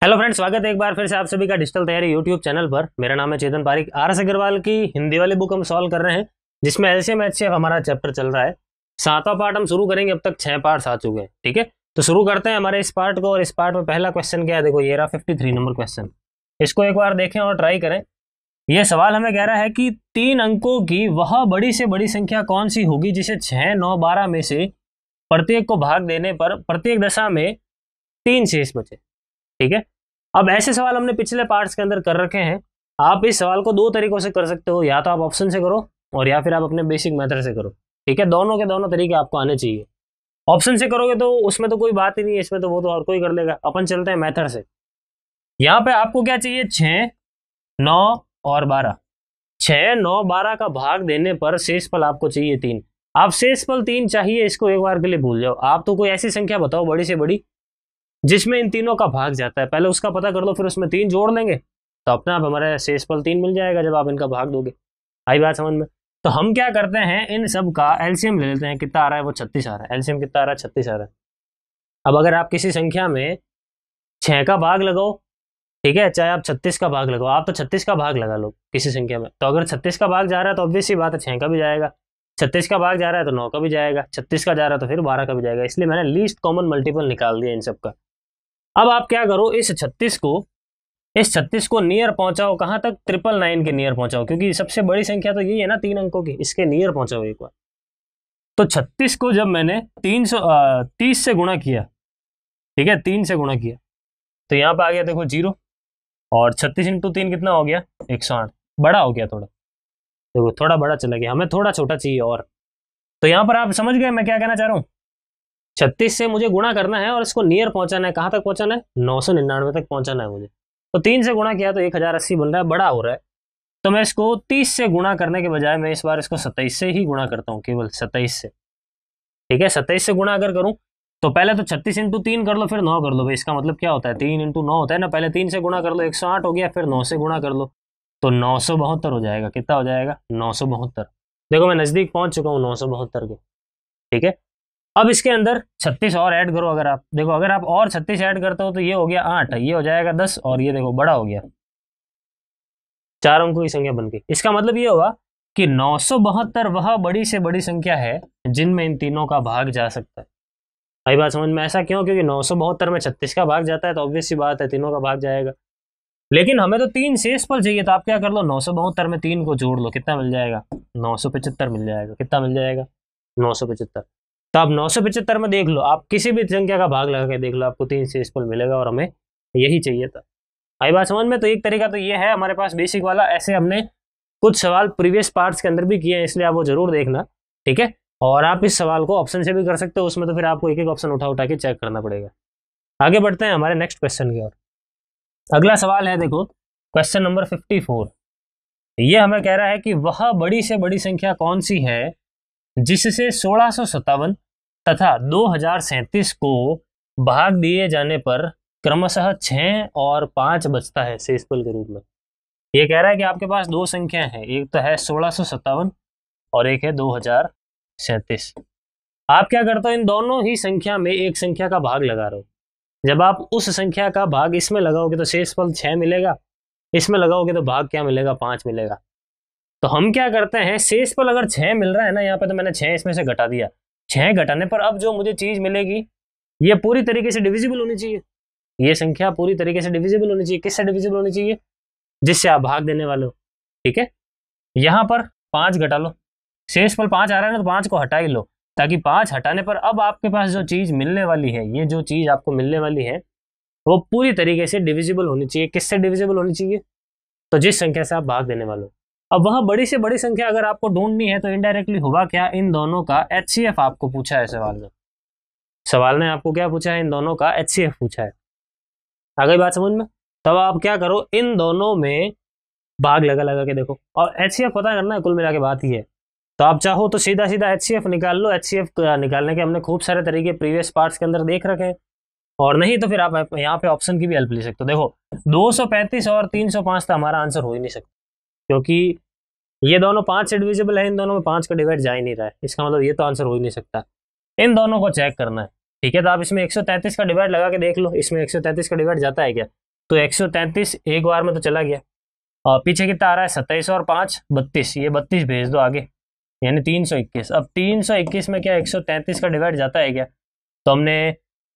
Hello friends, स्वागत है एक बार फिर से आप सभी का डिजिटल तैयारी यूट्यूब चैनल पर। मेरा नाम है चेतन पारिक। आर.एस. अग्रवाल की हिंदी वाली बुक हम सॉल्व कर रहे हैं, जिसमें एलसीएम एचसीएफ हमारा चैप्टर चल रहा है। 7वां पार्ट हम शुरू करेंगे, अब तक 6 पार्ट्स आ चुके हैं। ठीक है, तो शुरू करते हैं हमारे इस पार्ट को। और इस पार्ट में पहला क्वेश्चन क्या है, देखो ये रहा 53 नंबर क्वेश्चन। इसको एक बार देखें और ट्राई करें। यह सवाल हमें कह रहा है कि 3 अंकों की वह बड़ी से बड़ी संख्या कौन सी होगी जिसे 6, 9, 12 में से प्रत्येक को भाग देने पर प्रत्येक दशा में 3 शेष बचे। ठीक है, अब ऐसे सवाल हमने पिछले पार्ट्स के अंदर कर रखे हैं। आप इस सवाल को 2 तरीकों से कर सकते हो, या तो आप ऑप्शन से करो और या फिर आप अपने बेसिक मेथड से करो। ठीक है, दोनों के दोनों तरीके आपको आने चाहिए। ऑप्शन से करोगे तो उसमें तो कोई बात ही नहीं है, इसमें तो वो तो और कोई कर लेगा। अपन चलते हैं मेथड से। यहाँ पे आपको क्या चाहिए, 6, 9 और 12। 6, 9, 12 का भाग देने पर शेषफल आपको चाहिए 3। आप शेषफल 3 चाहिए, इसको एक बार के लिए भूल जाओ। आप तो कोई ऐसी संख्या बताओ बड़ी से बड़ी जिसमें इन तीनों का भाग जाता है, पहले उसका पता कर लो, फिर उसमें 3 जोड़ लेंगे तो अपने आप हमारे शेषफल 3 मिल जाएगा जब आप इनका भाग दोगे। आई बात समझ में? तो हम क्या करते हैं, इन सब का एलसीएम ले लेते हैं। कितना आ रहा है, वो 36 आ रहा है। एलसीएम कितना आ रहा है, 36 आ रहा है। अब अगर आप किसी संख्या में 6 का भाग लगाओ, ठीक है, चाहे आप 36 का भाग लगाओ, आप तो 36 का भाग लगा लो किसी संख्या में, तो अगर 36 का भाग जा रहा है तो ऑब्वियस सी बात है 6 का भी जाएगा। 36 का भाग जा रहा है तो 9 का भी जाएगा। 36 का जा रहा है तो फिर 12 का भी जाएगा। इसलिए मैंने लीस्ट कॉमन मल्टीपल निकाल दिया इन सब का। अब आप क्या करो, इस 36 को नियर पहुंचाओ। कहां तक, 999 के नियर पहुंचाओ, क्योंकि सबसे बड़ी संख्या तो यही है ना 3 अंकों की। इसके नियर पहुंचाओ एक बार। तो 36 को जब मैंने 330 से गुणा किया, ठीक है, 3 से गुणा किया, तो यहां पे आ गया देखो 0। और 36 इंटू 3 कितना हो गया, 108। बड़ा हो गया थोड़ा, देखो थोड़ा बड़ा चला गया, हमें थोड़ा छोटा चाहिए और। तो यहां पर आप समझ गए मैं क्या कहना चाह रहा हूं। 36 से मुझे गुणा करना है और इसको नियर पहुंचाना है। कहां तक पहुंचाना है, 999 तक पहुंचाना है मुझे। तो 3 से गुणा किया तो 1080 बन रहा है, बड़ा हो रहा है। तो मैं इसको 30 से गुणा करने के बजाय मैं इस बार इसको 27 से ही गुणा करता हूँ, केवल 27 से। ठीक है, 27 से गुणा अगर करूं तो पहले तो 36 इंटू 3 कर लो, फिर 9 कर लो। भाई इसका मतलब क्या होता है, 3 इंटू 9 होता है ना। पहले 3 से गुणा कर लो, 108 हो गया, फिर 9 से गुणा कर लो तो 972 हो जाएगा। कितना हो जाएगा, 972। देखो मैं नजदीक पहुंच चुका हूँ 972 के। ठीक है, अब इसके अंदर 36 और ऐड करो। अगर आप देखो, अगर आप और 36 ऐड करते हो तो ये हो गया 8, ये हो जाएगा 10, और ये देखो बड़ा हो गया, 4 अंकों की संख्या बन गई। इसका मतलब ये होगा कि 972 वह बड़ी से बड़ी संख्या है जिनमें इन तीनों का भाग जा सकता है। भाई बात समझ में? ऐसा क्यों, क्योंकि 972 में 36 का भाग जाता है तो ऑब्वियस सी बात है तीनों का भाग जाएगा। लेकिन हमें तो 3 शेषफल चाहिए, तो आप क्या कर लो, 972 में 3 को जोड़ लो, कितना मिल जाएगा, 975 मिल जाएगा। कितना मिल जाएगा, 975। तो आप 975 में देख लो, आप किसी भी संख्या का भाग लगा के देख लो, आपको 3 शेषफल मिलेगा और हमें यही चाहिए था। आई बात समझ में? तो एक तरीका तो ये है हमारे पास बेसिक वाला। ऐसे हमने कुछ सवाल प्रीवियस पार्ट्स के अंदर भी किए हैं, इसलिए आप वो जरूर देखना। ठीक है, और आप इस सवाल को ऑप्शन से भी कर सकते हो, उसमें तो फिर आपको एक एक ऑप्शन उठा उठा के चेक करना पड़ेगा। आगे बढ़ते हैं हमारे नेक्स्ट क्वेश्चन की ओर। अगला सवाल है, देखो क्वेश्चन नंबर 54। ये हमें कह रहा है कि वह बड़ी से बड़ी संख्या कौन सी है जिससे 1657 तथा 2037 को भाग दिए जाने पर क्रमशः 6 और 5 बचता है शेषफल के रूप में। ये कह रहा है कि आपके पास 2 संख्या है, एक तो है 1657 और एक है 2037। आप क्या करते हो, इन दोनों ही संख्या में एक संख्या का भाग लगा रहे हो। जब आप उस संख्या का भाग इसमें लगाओगे तो शेषफल 6 मिलेगा, इसमें लगाओगे तो भाग क्या मिलेगा, 5 मिलेगा। तो हम क्या करते हैं, शेषफल अगर 6 मिल रहा है ना यहाँ पे, तो मैंने 6 इसमें से घटा दिया। 6 घटाने पर अब जो मुझे चीज मिलेगी ये पूरी तरीके से डिविजिबल होनी चाहिए। ये संख्या पूरी तरीके से डिविजिबल होनी चाहिए। किससे डिविजिबल होनी चाहिए, जिससे आप भाग देने वाले हो। ठीक है, यहाँ पर 5 घटा लो, शेषफल 5 आ रहा है ना, तो 5 को हटा ही लो, ताकि 5 हटाने पर अब आपके पास जो चीज मिलने वाली है, ये जो चीज आपको मिलने वाली है वो पूरी तरीके से डिविजिबल होनी चाहिए। किससे डिविजिबल होनी चाहिए, तो जिस संख्या से आप भाग देने वाले हो। अब वह बड़ी से बड़ी संख्या अगर आपको ढूंढनी है तो इनडायरेक्टली होगा क्या, इन दोनों का एचसीएफ आपको पूछा है सवाल ने आपको क्या पूछा है, इन दोनों का एचसीएफ पूछा है। आ गई बात समझ में? तब आप क्या करो, इन दोनों में भाग लगा लगा के देखो, और एचसीएफ पता करना है, कुल मिला के बात ही है। तो आप चाहो तो सीधा सीधा एचसीएफ निकाल लो। एचसीएफ निकालने के हमने खूब सारे तरीके प्रीवियस पार्ट्स के अंदर देख रखे हैं, और नहीं तो फिर आप यहाँ पे ऑप्शन की भी हेल्प ले सकते हो। देखो 235 और 305 तो हमारा आंसर हो ही नहीं सकता, क्योंकि ये दोनों 5 से डिविजिबल है, इन दोनों में 5 का डिवाइड जा ही नहीं रहा है। इसका मतलब ये तो आंसर हो ही नहीं सकता। इन दोनों को चेक करना है। ठीक है, तो आप इसमें 133 का डिवाइड लगा के देख लो, इसमें 133 का डिवाइड जाता है क्या, तो 133 एक बार में तो चला गया। और पीछे कितना आ रहा है 27 और 5 32, ये 32 भेज दो आगे, यानी 321। अब 321 में क्या 133 का डिवाइड जाता है क्या? तो हमने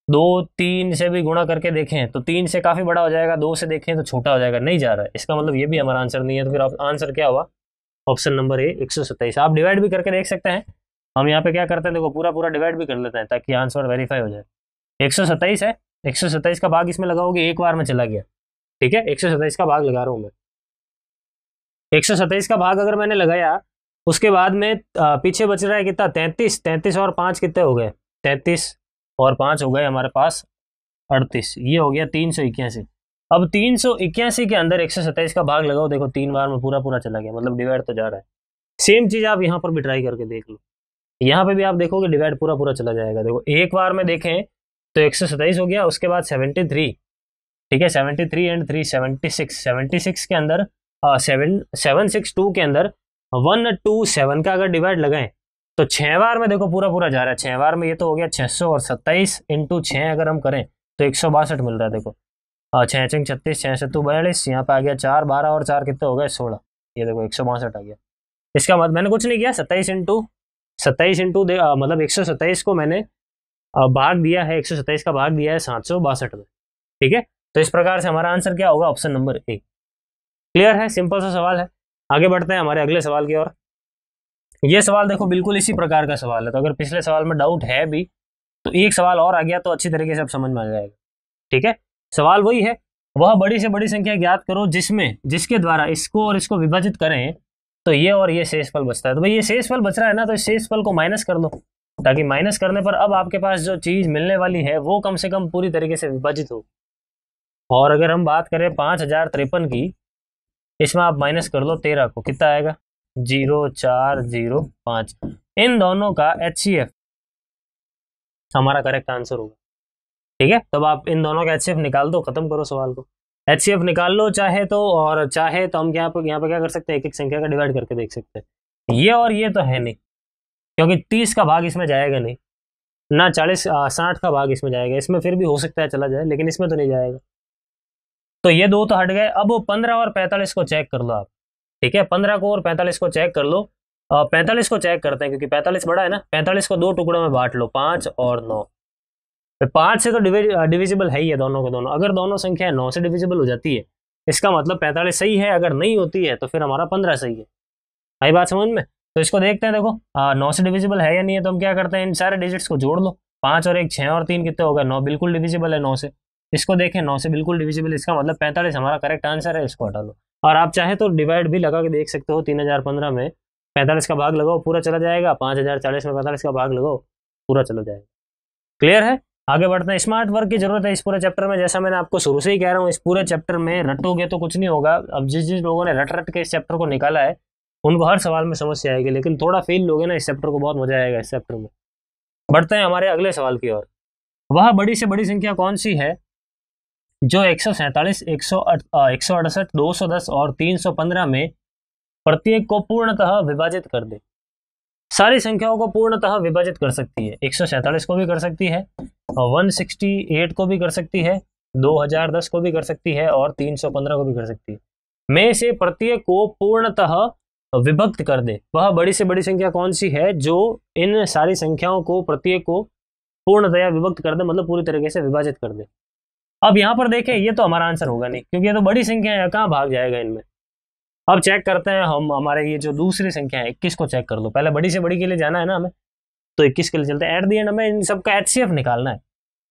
2 3 से भी गुणा करके देखें तो 3 से काफ़ी बड़ा हो जाएगा, 2 से देखें तो छोटा हो जाएगा, नहीं जा रहा है। इसका मतलब ये भी हमारा आंसर नहीं है। तो फिर आंसर क्या हुआ? Option number A 127। आप डिवाइड भी करके देख सकते हैं। हम यहाँ पे क्या करते हैं, देखो पूरा पूरा डिवाइड भी कर लेते हैं ताकि आंसर वेरीफाई हो जाए। 127 है, 127 का भाग इसमें लगाओगे, एक बार में चला गया। ठीक है, 127 का भाग लगा रहा हूँ मैं। 127 का भाग अगर मैंने लगाया, उसके बाद में पीछे बच रहा है कितना 33, 33 और 5 कितने हो गए? 33 और 5 हो गए हमारे पास 38, ये हो गया 381। अब 381 के अंदर 127 का भाग लगाओ, देखो 3 बार में पूरा पूरा चला गया, मतलब डिवाइड तो जा रहा है। सेम चीज आप यहाँ पर भी ट्राई करके देख लो, यहाँ पे भी आप देखोगे डिवाइड पूरा पूरा चला जाएगा। देखो एक बार में देखें तो 127 हो गया, उसके बाद 73, ठीक है 73 एंड 3 76, 76 के अंदर 762 के अंदर 127 का अगर डिवाइड लगाएं तो 6 बार में देखो पूरा पूरा जा रहा है। 6 बार में ये तो हो गया 600 और 27 इंटू 6 अगर हम करें तो 162 मिल रहा है। देखो 6 6 36, 6 7 42, यहाँ पे आ गया 4 12 और 4 कितने हो गए 16, ये देखो 162 आ गया। इसका मतलब मैंने कुछ नहीं किया, 27 इंटू मतलब 127 को मैंने भाग दिया है, 127 का भाग दिया है 762 में। ठीक है, तो इस प्रकार से हमारा आंसर क्या होगा? Option number A. क्लियर है, सिंपल सा सवाल है। आगे बढ़ते हैं हमारे अगले सवाल की ओर। ये सवाल देखो बिल्कुल इसी प्रकार का सवाल है, तो अगर पिछले सवाल में डाउट है भी तो एक सवाल और आ गया तो अच्छी तरीके से अब समझ में आ जाएगा। ठीक है, सवाल वही है, वह बड़ी से बड़ी संख्या ज्ञात करो जिसके द्वारा इसको और इसको विभाजित करें तो ये और ये शेषफल बचता है। तो भाई ये शेषफल बच रहा है ना, तो इस शेषफल को माइनस कर लो, ताकि माइनस करने पर अब आपके पास जो चीज मिलने वाली है वो कम से कम पूरी तरीके से विभाजित हो। और अगर हम बात करें 5053 की, इसमें आप माइनस कर लो 13 को, कितना आएगा 0405। इन दोनों का HCF हमारा करेक्ट आंसर होगा। ठीक है, तब आप इन दोनों का HCF निकाल दो, खत्म करो सवाल को। HCF निकाल लो चाहे तो, और चाहे तो हम यहाँ पे क्या कर सकते हैं, एक एक संख्या का डिवाइड करके देख सकते हैं। ये और ये तो है नहीं, क्योंकि 30 का भाग इसमें जाएगा नहीं ना, 60 का भाग इसमें जाएगा। इसमें फिर भी हो सकता है चला जाए, लेकिन इसमें तो नहीं जाएगा। तो ये दो तो हट गए। अब वो 15 और 45 को चेक कर लो आप। ठीक है, 15 को और 45 को चेक कर लो। 45 को चेक करते हैं क्योंकि 45 बड़ा है ना। 45 को 2 टुकड़ों में बांट लो, 5 और 9। 5 से तो डिविजिबल है ही है दोनों को दोनों। अगर दोनों संख्या 9 से डिविजिबल हो जाती है, इसका मतलब 45 सही है। अगर नहीं होती है तो फिर हमारा 15 सही है। आई बात समझ में? तो इसको देखते हैं, देखो 9 से डिविजिबल है या नहीं है। तो हम क्या करते हैं, इन सारे डिजिट्स को जोड़ लो। 5 और 1 6 और 3 कितने हो गए 9, बिल्कुल डिविजिबल है 9 से। इसको देखें 9 से बिल्कुल डिविजिबल, इसका मतलब 45 हमारा करेक्ट आंसर है। इसको हटा लो, और आप चाहे तो डिवाइड भी लगा के देख सकते हो। 3015 में 45 का भाग लगाओ, पूरा चला जाएगा। 5040 में 45 का भाग लगाओ, पूरा चला जाएगा। क्लियर है? आगे बढ़ते हैं। स्मार्ट वर्क की जरूरत है इस पूरे चैप्टर में। जैसा मैंने आपको शुरू से ही कह रहा हूँ, इस पूरे चैप्टर में रटोगे तो कुछ नहीं होगा। अब जिस लोगों ने रट के इस चैप्टर को निकाला है उनको हर सवाल में समस्या आएगी, लेकिन थोड़ा फील लोगे ना इस चैप्टर को, बहुत मजा आएगा इस चैप्टर में। बढ़ते हैं हमारे अगले सवाल की ओर। वह बड़ी से बड़ी संख्या कौन सी है जो 147, 168, 210 और 315 में प्रत्येक को पूर्णतः विभाजित कर दे? सारी संख्याओं को पूर्णतः विभाजित कर सकती है। 147 को भी कर सकती है, 168 को भी कर सकती है, 2010 को भी कर सकती है और 315 को भी कर सकती है। में से प्रत्येक को पूर्णतः विभक्त कर दे। वह बड़ी से बड़ी संख्या कौन सी है जो इन सारी संख्याओं को प्रत्येक को पूर्णतया विभक्त कर दे, मतलब पूरी तरीके से विभाजित कर दे। अब यहाँ पर देखें, ये तो हमारा आंसर होगा नहीं, क्योंकि ये तो बड़ी संख्या है, कहाँ भाग जाएगा इनमें। अब चेक करते हैं हम, हमारे ये जो दूसरी संख्या है 21 को चेक कर लो। पहले बड़ी से बड़ी के लिए जाना है ना हमें, तो 21 के लिए चलते हैं। एट दी एंड हमें इन सबका HCF निकालना है।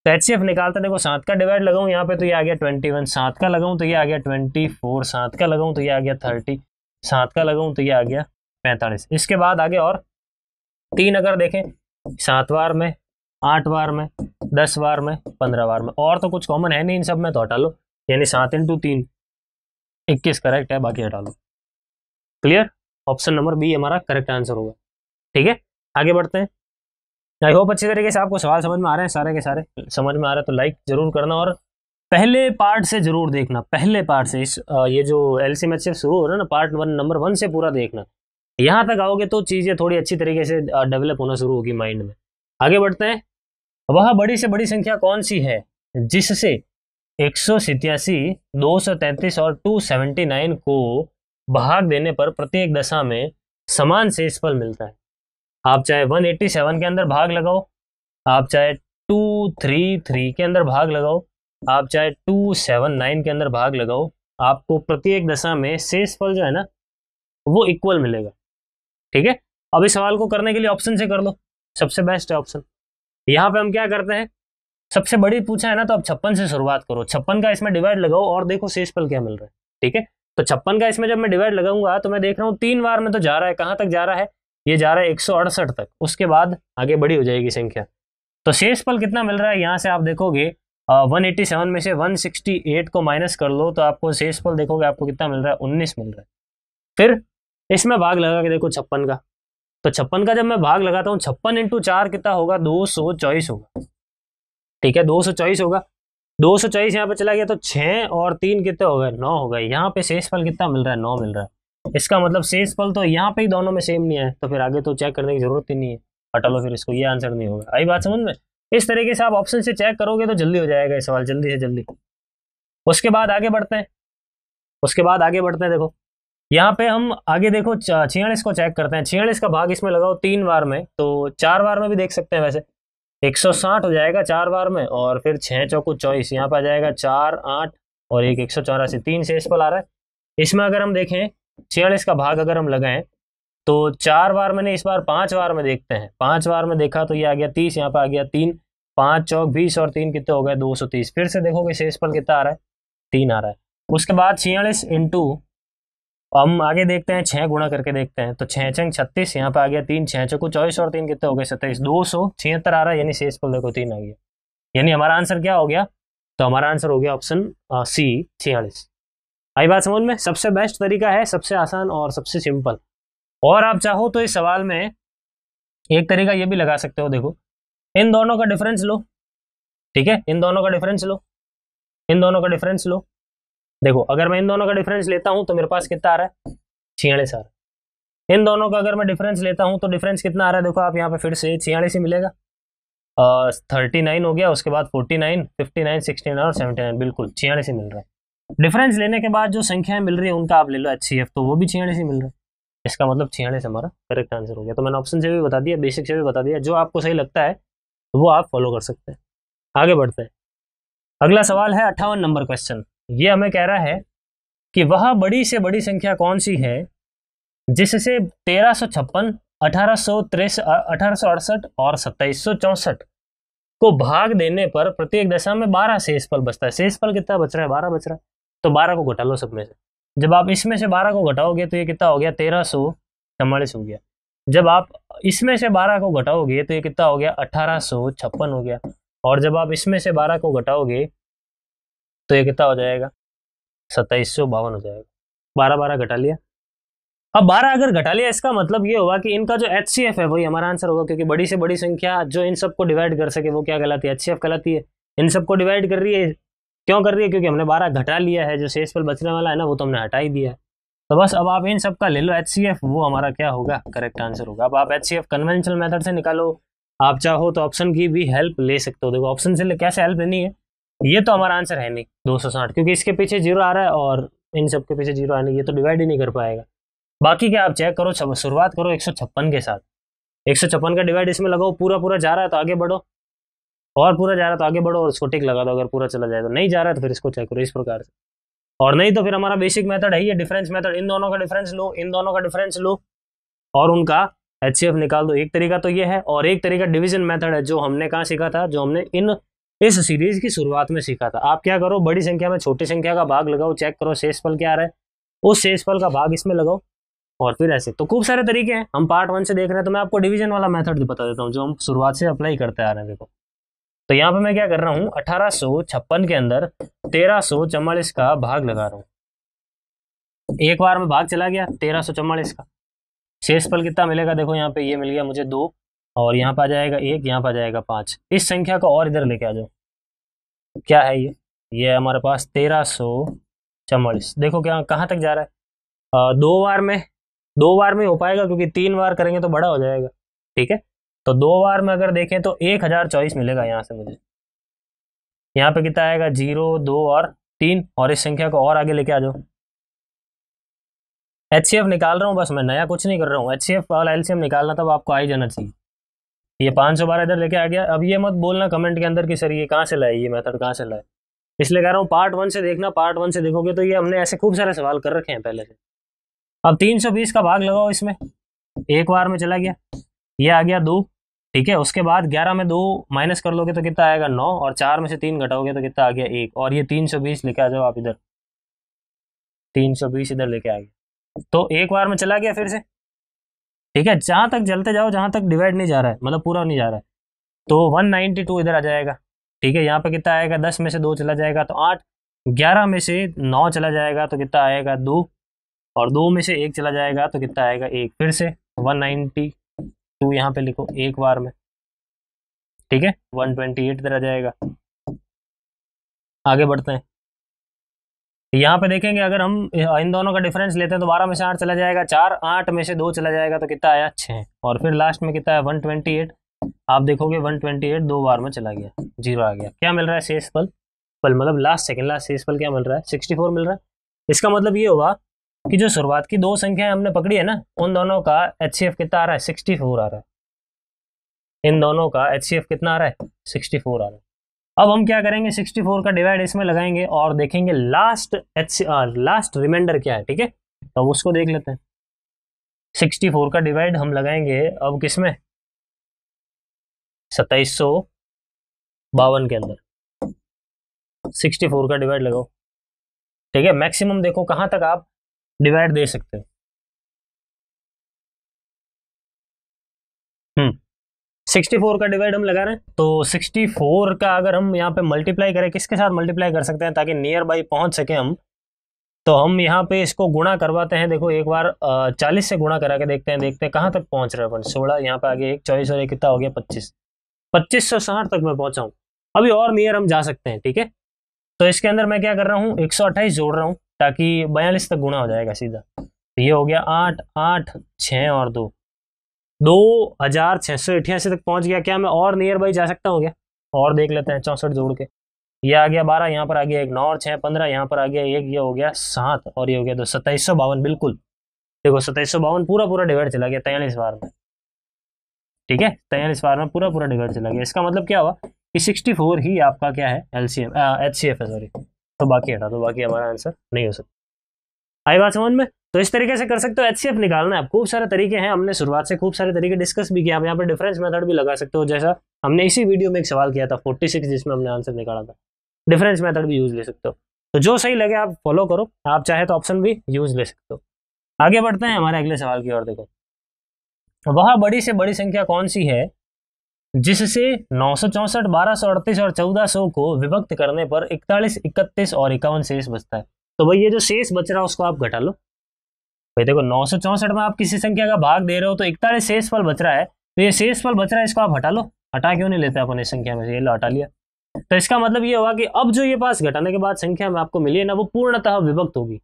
तो HCF निकालते देखो, 7 का डिवाइड लगाऊं यहाँ पे तो ये आ गया 21, 7 का लगाऊं तो ये आ गया 24, 7 का लगाऊं तो ये आ गया 30, 7 का लगाऊं तो ये आ गया 45। इसके बाद आगे और 3 अगर देखें, 7 बार में, 8 बार में, 10 बार में, 15 बार में, और तो कुछ कॉमन है नहीं इन सब में, तो हटा लो। यानी 7 × 3 21 करेक्ट है, बाकी हटा लो। क्लियर? ऑप्शन नंबर बी हमारा करेक्ट आंसर होगा। ठीक है, आगे बढ़ते हैं। आई होप अच्छी तरीके से आपको सवाल समझ में आ रहे हैं, सारे के सारे समझ में आ रहे हैं तो लाइक जरूर करना, और पहले पार्ट से जरूर देखना। पहले पार्ट से इस ये जो LCM HCF शुरू हो रहा है ना, पार्ट 1 नंबर 1 से पूरा देखना। यहाँ तक आओगे तो चीज़ें थोड़ी अच्छी तरीके से डेवलप होना शुरू होगी माइंड में। आगे बढ़ते हैं। वह बड़ी से बड़ी संख्या कौन सी है जिससे 187, 233 और 279 को भाग देने पर प्रत्येक दशा में समान शेषफल मिलता है। आप चाहे 187 के अंदर भाग लगाओ, आप चाहे 233 के अंदर भाग लगाओ, आप चाहे 279 के अंदर भाग लगाओ, आपको प्रत्येक दशा में शेषफल जो है ना वो इक्वल मिलेगा। ठीक है, अब इस सवाल को करने के लिए ऑप्शन से कर लो, सबसे बेस्ट है ऑप्शन। यहाँ पे हम क्या करते हैं, सबसे बड़ी पूछा है ना तो अब 56 से शुरुआत करो, 56 का इसमें डिवाइड लगाओ और देखो शेषफल क्या मिल रहा है। ठीक है, तो 56 का इसमें जब मैं डिवाइड लगाऊंगा तो मैं देख रहा हूँ 3 बार में तो जा रहा है, कहाँ तक जा रहा है, ये जा रहा है 168 तक, उसके बाद आगे बड़ी हो जाएगी संख्या। तो शेषफल कितना मिल रहा है, यहाँ से आप देखोगे 187 में से 168 को माइनस कर लो तो आपको शेषफल देखोगे आपको कितना मिल रहा है, 19 मिल रहा है। फिर इसमें भाग लगा के देखो 56 का, तो 56 का जब मैं भाग लगाता हूँ 56 इंटू 4 कितना होगा, 224 होगा। ठीक है, 224 होगा, 224 यहाँ पे चला गया तो 6 और 3 कितने हो गए, 9 हो गए। यहाँ पे शेषफल कितना मिल रहा है, 9 मिल रहा है। इसका मतलब शेषफल तो यहाँ पे ही दोनों में सेम नहीं है, तो फिर आगे तो चेक करने की जरूरत ही नहीं है, हटा लो फिर इसको, ये आंसर नहीं होगा। आई बात समझ में? इस तरीके से आप ऑप्शन से चेक करोगे तो जल्दी हो जाएगा ये सवाल, जल्दी से जल्दी। उसके बाद आगे बढ़ते हैं, देखो यहाँ पे हम आगे देखो 46 को चेक करते हैं। 46 का भाग इसमें लगाओ 3 बार में, तो 4 बार में भी देख सकते हैं वैसे, 160 हो जाएगा 4 बार में, और फिर 6 चौको 24, यहाँ पर आ जाएगा 4, 8 और 1 184, 3 शेषफल आ रहा है। इसमें अगर हम देखें 46 का भाग अगर हम लगाएं तो 4 बार में नहीं, इस बार 5 बार में देखते हैं। 5 बार में देखा तो ये आ गया 30, यहाँ पर आ गया 3, 5 चौक 20 और 3 कितने हो गए, 230। फिर से देखोगे शेषफल कितना आ रहा है, 3 आ रहा है। उसके बाद 46 इंटू, हम आगे देखते हैं 6 गुणा करके देखते हैं, तो 6 छंग 36, यहाँ पे आ गया 3, 6 चौको 24 और 3 कितने हो गए, 27, 276 आ रहा है, यानी शेषफल देखो 3 आ गया। यानी हमारा आंसर क्या हो गया, तो हमारा आंसर हो गया ऑप्शन सी 46। आई बात समझ में? सबसे बेस्ट तरीका है, सबसे आसान और सबसे सिंपल। और आप चाहो तो इस सवाल में एक तरीका ये भी लगा सकते हो, देखो इन दोनों का डिफरेंस लो। ठीक है, इन दोनों का डिफरेंस लो, इन दोनों का डिफरेंस लो। देखो अगर मैं इन दोनों का डिफरेंस लेता हूं तो मेरे पास कितना आ रहा है, 46 आ रहा है। इन दोनों का अगर मैं डिफरेंस लेता हूं तो डिफरेंस कितना आ रहा है, देखो आप यहाँ पे फिर से 46 ही मिलेगा। 39 हो गया, उसके बाद 49, 59, 69 और 79, बिल्कुल 46 ही मिल रहा है। डिफरेंस लेने के बाद जो संख्याएं मिल रही है उनका आप ले लो HCF, तो वो भी 46 ही मिल रहा है। इसका मतलब 46 हमारा करेक्ट आंसर हो गया। तो मैंने ऑप्शन से भी बता दिया, बेसिक से भी बता दिया, जो आपको सही लगता है वो आप फॉलो कर सकते हैं। आगे बढ़ते हैं, अगला सवाल है 58 नंबर क्वेश्चन। ये हमें कह रहा है कि वह बड़ी से बड़ी संख्या कौन सी है जिससे 1356, 1868 और 2764 को भाग देने पर प्रत्येक दशा में 12 शेषफल बचता है। शेषफल कितना बच रहा है, 12 बच रहा है, तो 12 को घटा लो सब में से। जब आप इसमें से 12 को घटाओगे तो ये कितना हो गया, 1344 हो गया। जब आप इसमें से 12 को घटाओगे तो ये कितना हो गया, 1856 हो गया। और जब आप इसमें से 12 को घटाओगे तो ये कितना हो जाएगा, 2752 हो जाएगा। 12 12 घटा लिया। अब 12 अगर घटा लिया इसका मतलब ये होगा कि इनका जो HCF है वही हमारा आंसर होगा, क्योंकि बड़ी से बड़ी संख्या जो इन सबको डिवाइड कर सके वो क्या कहलाती है, HCF कहलाती है। इन सबको डिवाइड कर रही है, क्यों कर रही है, क्योंकि हमने 12 घटा लिया है, जो शेषफल बचने वाला है ना वो तो हमने हटा ही दिया है। तो बस अब आप इन सब का ले लो HCF, वो हमारा क्या होगा, करेक्ट आंसर होगा। अब आप HCF कन्वेंशनल मेथड से निकालो, आप चाहो तो ऑप्शन की भी हेल्प ले सकते हो। देखो ऑप्शन से कैसे हेल्प लेनी है, ये तो हमारा आंसर है नहीं 260, क्योंकि इसके पीछे 0 आ रहा है और इन सब के पीछे 0 आने, ये तो डिवाइड ही नहीं कर पाएगा। बाकी क्या आप चेक करो, शुरुआत करो 156 के साथ, 156 का डिवाइड इसमें लगाओ, पूरा पूरा जा रहा है तो आगे बढ़ो, और पूरा जा रहा है तो आगे बढ़ो और इसको टिक लगा दो। अगर पूरा चला जाए तो, नहीं जा रहा है तो फिर इसको चेक करो इस प्रकार से। और नहीं तो फिर हमारा बेसिक मेथड है ये डिफरेंस मेथड, इन दोनों का डिफरेंस लो, इन दोनों का डिफरेंस लो और उनका HCF निकाल दो। एक तरीका तो ये है, और एक तरीका डिवीजन मेथड है, जो हमने कहाँ सीखा था, जो हमने इस सीरीज की शुरुआत में सीखा था। आप क्या करो, बड़ी संख्या में छोटी संख्या का भाग लगाओ, चेक करो शेषफल क्या आ रहा है, उस शेषफल का भाग इसमें लगाओ, और फिर ऐसे। तो खूब सारे तरीके हैं, हम पार्ट 1 से देख रहे हैं, तो मैं आपको डिवीजन वाला मेथड बता देता हूँ जो हम शुरुआत से अप्लाई करते आ रहे हैं। देखो तो यहाँ पे मैं क्या कर रहा हूँ, 1856 के अंदर 1344 का भाग लगा रहा हूँ। एक बार में भाग चला गया 1344 का, शेषफल कितना मिलेगा, देखो यहाँ पे ये मिल गया मुझे 2, और यहाँ पे आ जाएगा 1, यहाँ पे आ जाएगा 5। इस संख्या को और इधर लेके आ जाओ, क्या है ये है हमारे पास 1344। देखो क्या कहाँ तक जा रहा है, 2 बार में हो पाएगा, क्योंकि 3 बार करेंगे तो बड़ा हो जाएगा। ठीक है, तो 2 बार में अगर देखें तो 1024 मिलेगा यहाँ से मुझे, यहाँ पे कितना आएगा 0, 2 और 3, और इस संख्या को और आगे लेके आ जाओ। HCF निकाल रहा हूँ बस, मैं नया कुछ नहीं कर रहा हूँ। HCF वाला LCM निकालना तब आपको आ ही जाना चाहिए। ये 512 इधर लेके आ गया। अब ये मत बोलना कमेंट के अंदर कि सर ये कहाँ से लाए, ये मेथड कहाँ से लाए, इसलिए कह रहा हूँ पार्ट 1 से देखना। पार्ट 1 से देखोगे तो ये हमने ऐसे खूब सारे सवाल कर रखे हैं पहले से। अब 320 का भाग लगाओ इसमें, एक बार में चला गया, ये आ गया 2, ठीक है। उसके बाद 11 में 2 माइनस कर लोगे तो कितना आएगा 9, और 4 में से 3 घटाओगे तो कितना आ गया 1, और ये 320 लेके आ जाओ आप इधर, 320 इधर लेके आ गया, तो एक बार में चला गया फिर से, ठीक है। जहां तक चलते जाओ, जहां तक डिवाइड नहीं जा रहा है, मतलब पूरा नहीं जा रहा है, तो 192 इधर आ जाएगा, ठीक है। यहाँ पे कितना आएगा, 10 में से 2 चला जाएगा तो 8, 11 में से 9 चला जाएगा तो कितना आएगा 2, और 2 में से 1 चला जाएगा तो कितना आएगा 1, फिर से 192 यहाँ पे लिखो एक बार में, ठीक है। 128 इधर आ जाएगा। आगे बढ़ते हैं, यहाँ पे देखेंगे अगर हम इन दोनों का डिफरेंस लेते हैं तो 12 में से 8 चला जाएगा 4, 8 में से 2 चला जाएगा तो कितना आया 6, और फिर लास्ट में कितना है 128। आप देखोगे 128 2 बार में चला गया, 0 आ गया। क्या मिल रहा है शेष फल, मतलब लास्ट सेकंड लास्ट शेष फल क्या मिल रहा है 64 मिल रहा है। इसका मतलब ये होगा कि जो शुरुआत की 2 संख्याएं हमने पकड़ी है ना, उन दोनों का HCF कितना आ रहा है 64 आ रहा है। इन दोनों का HCF कितना आ रहा है 64 आ रहा है। अब हम क्या करेंगे 64 का डिवाइड इसमें लगाएंगे और देखेंगे लास्ट रिमाइंडर क्या है, ठीक है। तो अब उसको देख लेते हैं। 64 का डिवाइड हम लगाएंगे अब किसमें 2752 के अंदर 64 का डिवाइड लगाओ, ठीक है। मैक्सिमम देखो कहां तक आप डिवाइड दे सकते हो। 64 का डिवाइड हम लगा रहे हैं, तो 64 का अगर हम यहाँ पे मल्टीप्लाई करें, किसके साथ मल्टीप्लाई कर सकते हैं ताकि नियर बाई पहुंच सके हम, तो हम यहाँ पे इसको गुणा करवाते हैं। देखो एक बार 40 से गुणा करा के देखते हैं कहाँ तक पहुंच रहे हैं अपन। 16 यहाँ पे आगे 1 24 और 1 कितना हो गया 25, 2560 तक मैं पहुंचा हूँ। अभी और नियर हम जा सकते हैं, ठीक है। तो इसके अंदर मैं क्या कर रहा हूँ 128 जोड़ रहा हूँ ताकि 42 तक गुणा हो जाएगा सीधा। तो ये हो गया 8 8 6 और 2, 2688 तक पहुंच गया। क्या मैं और नियर बाई जा सकता हूँ क्या, और देख लेते हैं 64 जोड़ के। ये आ गया 12, यहाँ पर आ गया 1, 9 और 6 15, यहाँ पर आ गया 1, ये हो गया 7 और ये हो गया 2, 2752 बिल्कुल। देखो 2752 पूरा डिवाइड चला गया 43 बार में, ठीक है। 43 बार में पूरा डिवाइड चला गया। इसका मतलब क्या हुआ कि 64 ही आपका क्या है LCM HCF है, सॉरी। तो बाकी हटा दो, बाकी हमारा आंसर नहीं हो सकता। आई बात समझ में। तो इस तरीके से कर सकते हो HCF निकालना है। खूब सारे तरीके हैं, हमने शुरुआत से खूब सारे तरीके डिस्कस भी किया। आप यहाँ पर डिफरेंस मेथड भी लगा सकते हो, जैसा हमने इसी वीडियो में एक सवाल किया था 46 जिसमें हमने आंसर निकाला था। डिफरेंस मेथड भी यूज ले सकते हो, तो जो सही लगे आप फॉलो करो। आप चाहे तो ऑप्शन भी यूज ले सकते हो। आगे बढ़ते हैं हमारे अगले सवाल की ओर। देखो वह बड़ी से बड़ी संख्या कौन सी है जिससे 964, 1238 और 1400 को विभक्त करने पर 41, 31 और 51 शेष बचता है। तो भाई ये जो शेष बच रहा है उसको आप घटा लो। भाई देखो 964 में आप किसी संख्या का भाग दे रहे हो तो 41 शेष फल बच रहा है, तो ये शेष फल बच रहा है इसको आप हटा लो। हटा क्यों नहीं लेते अपन इस संख्या में से, ये लो हटा लिया। तो इसका मतलब ये होगा कि अब जो ये पास घटाने के बाद संख्या में आपको मिली है ना, वो पूर्णतः विभक्त होगी।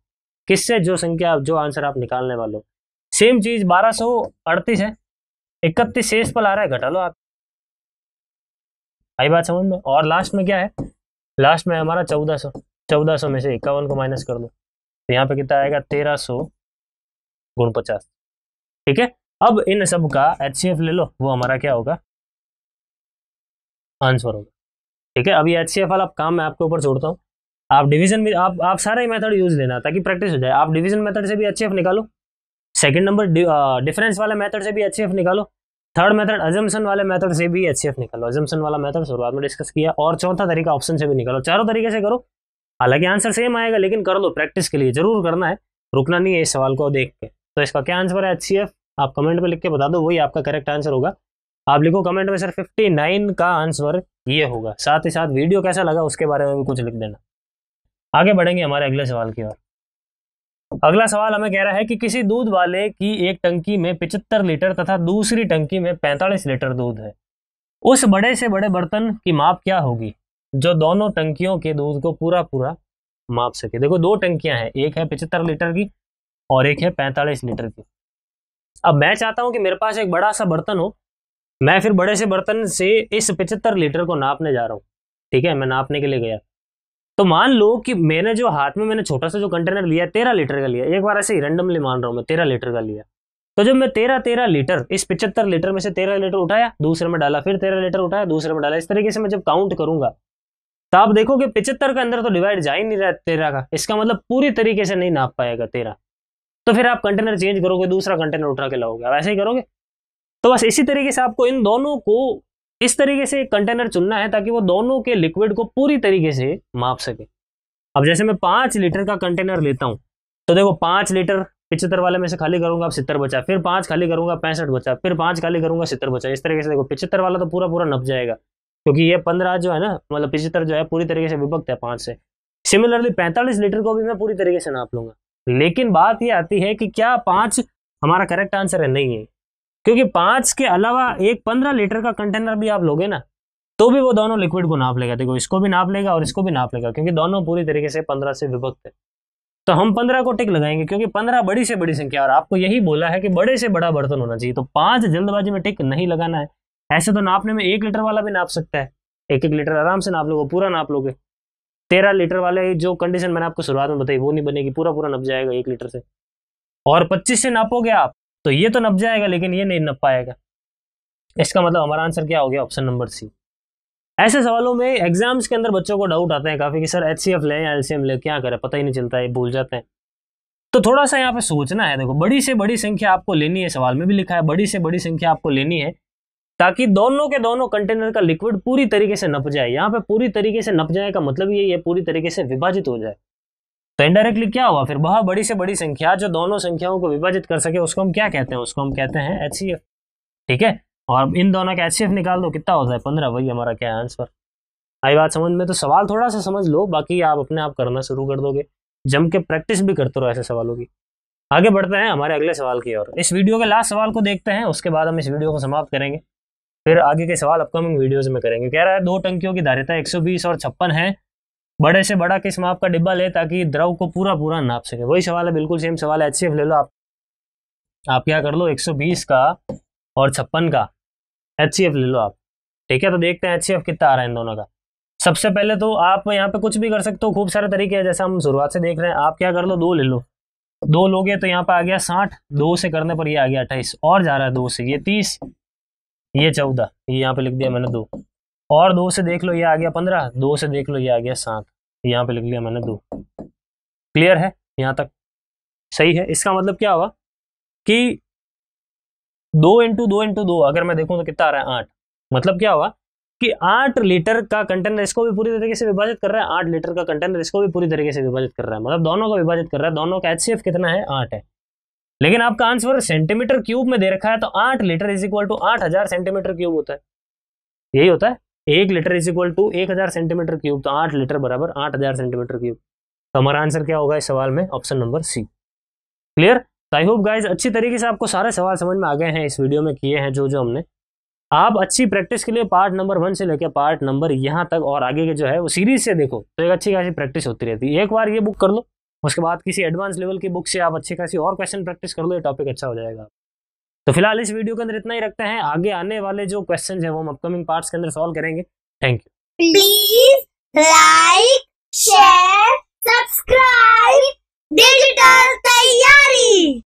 किससे, जो संख्या जो आंसर आप निकालने वाले हो। सेम चीज 1238 है, 31 शेष फल आ रहा है, घटा लो आप। आई बात समझ में। और लास्ट में क्या है, लास्ट में हमारा 1400, 1400 में से 51 को माइनस कर दो तो यहाँ पे कितना आएगा 1300 गुण 50, ठीक है। अब इन सब का HCF ले लो, वो हमारा क्या होगा आंसर होगा, ठीक है। अभी HCF वाला काम मैं आपके ऊपर छोड़ता हूँ। आप डिवीजन भी आप सारा ही मेथड यूज लेना ताकि प्रैक्टिस हो जाए। आप डिवीजन मेथड से भी HCF निकालो, सेकंड नंबर डिफरेंस वाले मेथड से भी HCF निकालो, थर्ड मेथड अजम्पशन वाले मेथड से भी HCF निकालो। अजम्पशन वाला मेथड शुरुआत में डिस्कस किया, और चौथा तरीका ऑप्शन से भी निकालो। चारों तरीके से करो, हालांकि आंसर सेम आएगा लेकिन कर लो, प्रैक्टिस के लिए जरूर करना है, रुकना नहीं है इस सवाल को देख के। तो इसका क्या आंसर है HCF, आप कमेंट में लिख के बता दो, वही आपका करेक्ट आंसर होगा। आप लिखो कमेंट में सर 59 का आंसर ये होगा। साथ ही साथ वीडियो कैसा लगा उसके बारे में भी कुछ लिख देना। आगे बढ़ेंगे हमारे अगले सवाल की ओर। अगला सवाल हमें कह रहा है कि किसी दूध वाले की एक टंकी में 75 लीटर तथा दूसरी टंकी में 45 लीटर दूध है। उस बड़े से बड़े बर्तन की माप क्या होगी जो दोनों टंकियों के दूध को पूरा माप सके। देखो 2 टंकियां हैं, एक है 75 लीटर की और एक है 45 लीटर की। अब मैं चाहता हूं कि मेरे पास एक बड़ा सा बर्तन हो, मैं फिर बड़े से बर्तन से इस 75 लीटर को नापने जा रहा हूं। ठीक है, मैं नापने के लिए गया। तो मान लो कि मैंने जो हाथ में मैंने छोटा सा जो कंटेनर लिया 13 लीटर का लिया, एक बार ऐसे ही रैंडमली मान रहा हूँ मैं 13 लीटर का लिया। तो जब मैं 13 लीटर इस 75 लीटर में से 13 लीटर उठाया, दूसरे में डाला, फिर 13 लीटर उठाया, दूसरे में डाला, इस तरीके से मैं जब काउंट करूंगा तो आप देखोगे 75 के अंदर तो डिवाइड जा ही नहीं रहा 13 का, इसका मतलब पूरी तरीके से नहीं नाप पाएगा 13। तो फिर आप कंटेनर चेंज करोगे, दूसरा कंटेनर उठा के लाओगे, आप ऐसे ही करोगे। तो बस इसी तरीके से आपको इन दोनों को इस तरीके से एक कंटेनर चुनना है ताकि वो दोनों के लिक्विड को पूरी तरीके से माप सके। अब जैसे मैं 5 लीटर का कंटेनर लेता हूं, तो देखो 5 लीटर 75 वाले में से खाली करूंगा, अब 70 बचा, फिर 5 खाली करूंगा 65 बचा, फिर 5 खाली करूंगा 70 बचा। इस तरीके से देखो 75 वाला तो पूरा पूरा नप जाएगा, क्योंकि ये 15 जो है ना, मतलब 75 जो है पूरी तरीके से विभक्त है 5 से। सिमिलरली 45 लीटर को भी मैं पूरी तरीके से नाप लूंगा। लेकिन बात ये आती है कि क्या 5 हमारा करेक्ट आंसर है? नहीं है, क्योंकि 5 के अलावा एक 15 लीटर का कंटेनर भी आप लोगे ना, तो भी वो दोनों लिक्विड को नाप लेगा। देखो इसको भी नाप लेगा और इसको भी नाप लेगा, क्योंकि दोनों पूरी तरीके से 15 से विभक्त है। तो हम 15 को टिक लगाएंगे, क्योंकि 15 बड़ी से बड़ी संख्या, और आपको यही बोला है कि बड़े से बड़ा बर्तन होना चाहिए। तो 5 जल्दबाजी में टिक नहीं लगाना है। ऐसे तो नापने में 1 लीटर वाला भी नाप सकता है, 1-1 लीटर आराम से नाप लोगे, पूरा नाप लोगे। 13 लीटर वाले जो कंडीशन मैंने आपको शुरुआत में बताई वो नहीं बनेगी, पूरा पूरा नप जाएगा 1 लीटर से। और 25 से नापोगे आप तो ये तो नप जाएगा, लेकिन ये नहीं नप पाएगा। इसका मतलब हमारा आंसर क्या हो गया? Option number C. ऐसे सवालों में एग्जाम्स के अंदर बच्चों को डाउट आता है काफी कि सर HCF ले या LCM ले, क्या करें, पता ही नहीं चलता है, भूल जाते हैं। तो थोड़ा सा यहाँ पे सोचना है। देखो बड़ी से बड़ी संख्या आपको लेनी है, सवाल में भी लिखा है बड़ी से बड़ी संख्या आपको लेनी है, ताकि दोनों के दोनों कंटेनर का लिक्विड पूरी तरीके से नप जाए। यहाँ पे पूरी तरीके से नप जाए का मतलब यही है पूरी तरीके से विभाजित हो जाए। तो इनडायरेक्टली क्या हुआ फिर? वह बड़ी से बड़ी संख्या जो दोनों संख्याओं को विभाजित कर सके, उसको हम क्या कहते हैं? उसको हम कहते हैं HCF। ठीक है, और इन दोनों का HCF निकाल दो, कितना होता है? 15। वही हमारा क्या है आंसर। आई बात समझ में? तो सवाल थोड़ा सा समझ लो, बाकी आप अपने आप करना शुरू कर दोगे। जम के प्रैक्टिस भी करते रहो ऐसे सवालों की। आगे बढ़ते हैं हमारे अगले सवाल की ओर। इस वीडियो के लास्ट सवाल को देखते हैं, उसके बाद हम इस वीडियो को समाप्त करेंगे। फिर आगे के सवाल अपकमिंग वीडियोज में करेंगे। कह रहा है 2 टंकियों की धारिता 120 और 56 है, बड़े से बड़ा किस माप का डिब्बा ले ताकि द्रव को पूरा पूरा नाप सके। वही सवाल है, बिल्कुल सेम सवाल है। HCF ले लो आप क्या कर लो, 120 का और 56 का HCF ले लो आप। ठीक है, तो देखते हैं HCF कितना आ रहा है इन दोनों का। सबसे पहले तो आप यहाँ पे कुछ भी कर सकते हो, खूब सारे तरीके हैं, जैसा हम शुरुआत से देख रहे हैं। आप क्या कर लो, 2 ले लो, 2 लोगे तो यहाँ पे आ गया 60, 2 से करने पर ये आ गया 28, और जा रहा है 2 से ये 30, ये 14, ये यहाँ पे लिख दिया मैंने 2, और 2 से देख लो ये आ गया 15, 2 से देख लो ये आ गया 7, यहाँ पे लिख लिया मैंने 2। क्लियर है यहाँ तक? सही है। इसका मतलब क्या हुआ कि 2 × 2 × 2 अगर मैं देखूं तो कितना आ रहा है? 8। मतलब क्या हुआ कि 8 लीटर का कंटेनर इसको भी पूरी तरीके से विभाजित कर रहा है, 8 लीटर का कंटेनर इसको भी पूरी तरीके से विभाजित कर रहा है, मतलब दोनों को विभाजित कर रहा है। दोनों का HCF कितना है? 8 है। लेकिन आपका आंसर सेंटीमीटर क्यूब में दे रखा है, तो 8 लीटर = 8000 सेंटीमीटर क्यूब होता है। यही होता है, 1 लीटर = 1000 सेंटीमीटर क्यूब, तो 8 लीटर बराबर 8000 सेंटीमीटर क्यूब। तो हमारा आंसर क्या होगा इस सवाल में? Option number C. Clear? I hope guys अच्छी तरीके से आपको सारे सवाल समझ में आ गए हैं, इस वीडियो में किए हैं जो जो हमने। आप अच्छी प्रैक्टिस के लिए पार्ट नंबर 1 से लेकर पार्ट नंबर यहाँ तक और आगे के जो है वो सीरीज से देखो, तो एक अच्छी खासी प्रैक्टिस होती रहती है। एक बार ये बुक कर लो, उसके बाद किसी एडवांस लेवल की बुक से आप अच्छी खासी और क्वेश्चन प्रैक्टिस कर लो, ये टॉपिक अच्छा हो जाएगा। तो फिलहाल इस वीडियो के अंदर इतना ही रखते हैं। आगे आने वाले जो क्वेश्चन है वो हम अपकमिंग पार्ट्स के अंदर सॉल्व करेंगे। Thank you. Please like, share, subscribe digital तैयारी।